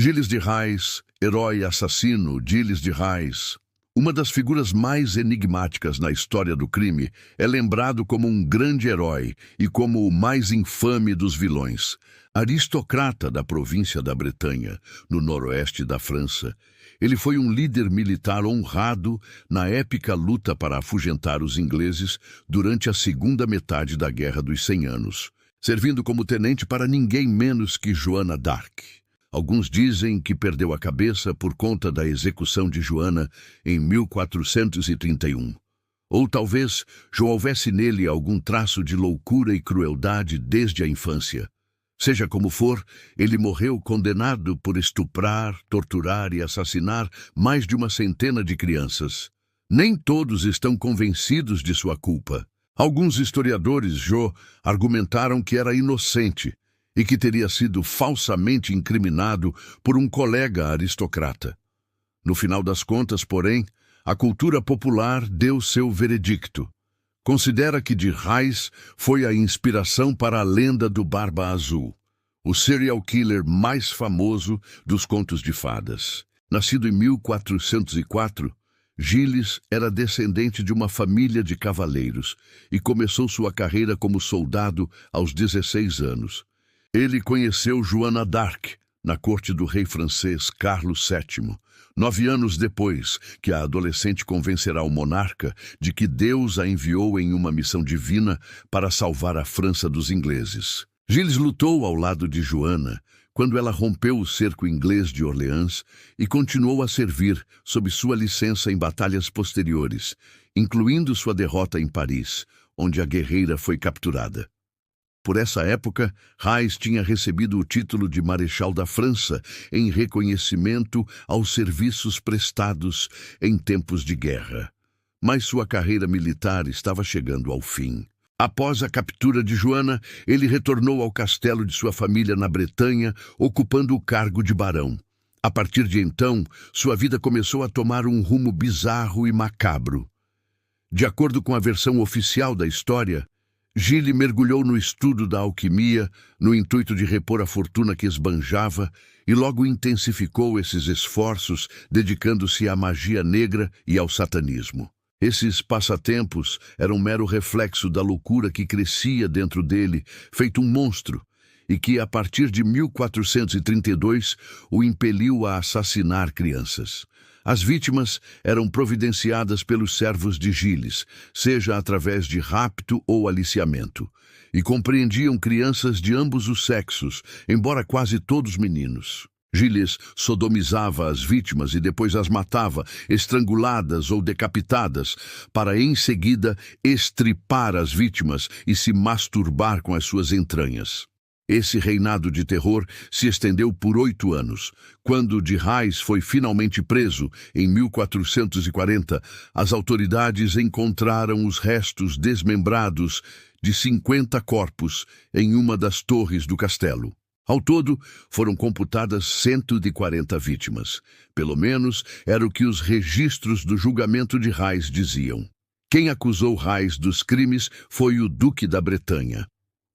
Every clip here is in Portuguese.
Gilles de Rais, herói assassino Gilles de Rais, uma das figuras mais enigmáticas na história do crime, é lembrado como um grande herói e como o mais infame dos vilões. Aristocrata da província da Bretanha, no noroeste da França, ele foi um líder militar honrado na épica luta para afugentar os ingleses durante a segunda metade da Guerra dos 100 Anos, servindo como tenente para ninguém menos que Joana d'Arc. Alguns dizem que perdeu a cabeça por conta da execução de Joana em 1431. Ou talvez já houvesse nele algum traço de loucura e crueldade desde a infância. Seja como for, ele morreu condenado por estuprar, torturar e assassinar mais de uma centena de crianças. Nem todos estão convencidos de sua culpa. Alguns historiadores, argumentaram que era inocente e que teria sido falsamente incriminado por um colega aristocrata. No final das contas, porém, a cultura popular deu seu veredicto. Considera que de Rais foi a inspiração para a lenda do Barba Azul, o serial killer mais famoso dos contos de fadas. Nascido em 1404, Gilles era descendente de uma família de cavaleiros e começou sua carreira como soldado aos 16 anos. Ele conheceu Joana d'Arc na corte do rei francês Carlos VII, 9 anos depois que a adolescente convencerá o monarca de que Deus a enviou em uma missão divina para salvar a França dos ingleses. Gilles lutou ao lado de Joana quando ela rompeu o cerco inglês de Orleans e continuou a servir sob sua licença em batalhas posteriores, incluindo sua derrota em Paris, onde a guerreira foi capturada. Por essa época, Rais tinha recebido o título de Marechal da França em reconhecimento aos serviços prestados em tempos de guerra. Mas sua carreira militar estava chegando ao fim. Após a captura de Joana, ele retornou ao castelo de sua família na Bretanha, ocupando o cargo de barão. A partir de então, sua vida começou a tomar um rumo bizarro e macabro. De acordo com a versão oficial da história, Gilles mergulhou no estudo da alquimia, no intuito de repor a fortuna que esbanjava, e logo intensificou esses esforços, dedicando-se à magia negra e ao satanismo. Esses passatempos eram um mero reflexo da loucura que crescia dentro dele, feito um monstro, e que, a partir de 1432, o impeliu a assassinar crianças. As vítimas eram providenciadas pelos servos de Gilles, seja através de rapto ou aliciamento, e compreendiam crianças de ambos os sexos, embora quase todos meninos. Gilles sodomizava as vítimas e depois as matava, estranguladas ou decapitadas, para em seguida estripar as vítimas e se masturbar com as suas entranhas. Esse reinado de terror se estendeu por 8 anos. Quando de Rais foi finalmente preso, em 1440, as autoridades encontraram os restos desmembrados de 50 corpos em uma das torres do castelo. Ao todo, foram computadas 140 vítimas. Pelo menos era o que os registros do julgamento de Rais diziam. Quem acusou Rais dos crimes foi o Duque da Bretanha.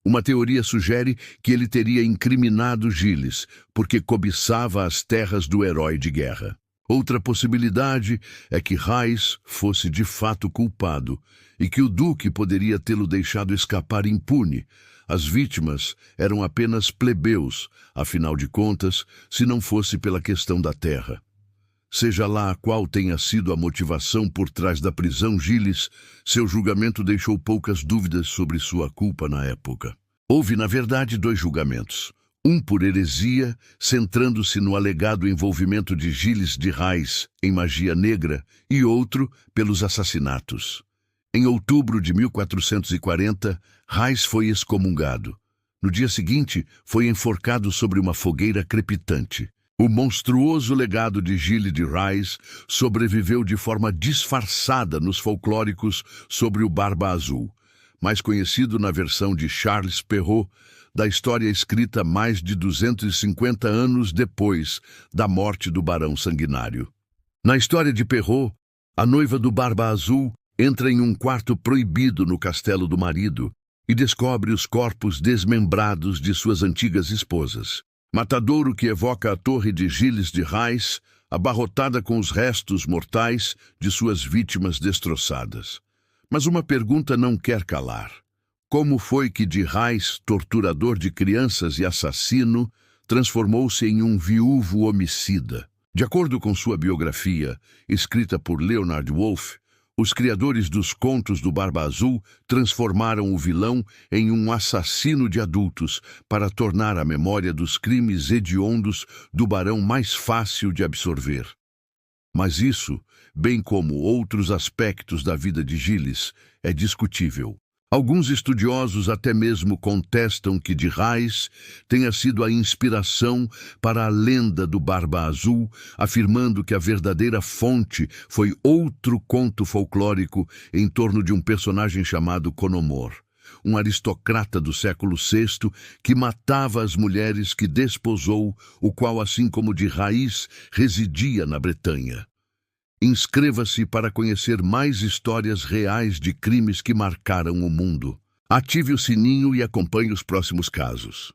Uma teoria sugere que ele teria incriminado Gilles, porque cobiçava as terras do herói de guerra. Outra possibilidade é que Rais fosse de fato culpado e que o duque poderia tê-lo deixado escapar impune. As vítimas eram apenas plebeus, afinal de contas, se não fosse pela questão da terra. Seja lá qual tenha sido a motivação por trás da prisão Gilles, seu julgamento deixou poucas dúvidas sobre sua culpa na época. Houve, na verdade, 2 julgamentos. Um por heresia, centrando-se no alegado envolvimento de Gilles de Rais em magia negra, e outro pelos assassinatos. Em outubro de 1440, Rais foi excomungado. No dia seguinte, foi enforcado sobre uma fogueira crepitante. O monstruoso legado de Gilles de Rais sobreviveu de forma disfarçada nos folclóricos sobre o Barba Azul, mais conhecido na versão de Charles Perrault, da história escrita mais de 250 anos depois da morte do Barão Sanguinário. Na história de Perrault, a noiva do Barba Azul entra em um quarto proibido no castelo do marido e descobre os corpos desmembrados de suas antigas esposas. Matadouro que evoca a torre de Gilles de Rais, abarrotada com os restos mortais de suas vítimas destroçadas. Mas uma pergunta não quer calar. Como foi que de Rais, torturador de crianças e assassino, transformou-se em um viúvo homicida? De acordo com sua biografia, escrita por Leonard Woolf, os criadores dos contos do Barba Azul transformaram o vilão em um assassino de adultos para tornar a memória dos crimes hediondos do barão mais fácil de absorver. Mas isso, bem como outros aspectos da vida de Gilles, é discutível. Alguns estudiosos até mesmo contestam que de Rais tenha sido a inspiração para a lenda do Barba Azul, afirmando que a verdadeira fonte foi outro conto folclórico em torno de um personagem chamado Conomor, um aristocrata do século VI que matava as mulheres que desposou, o qual, assim como de Raiz, residia na Bretanha. Inscreva-se para conhecer mais histórias reais de crimes que marcaram o mundo. Ative o sininho e acompanhe os próximos casos.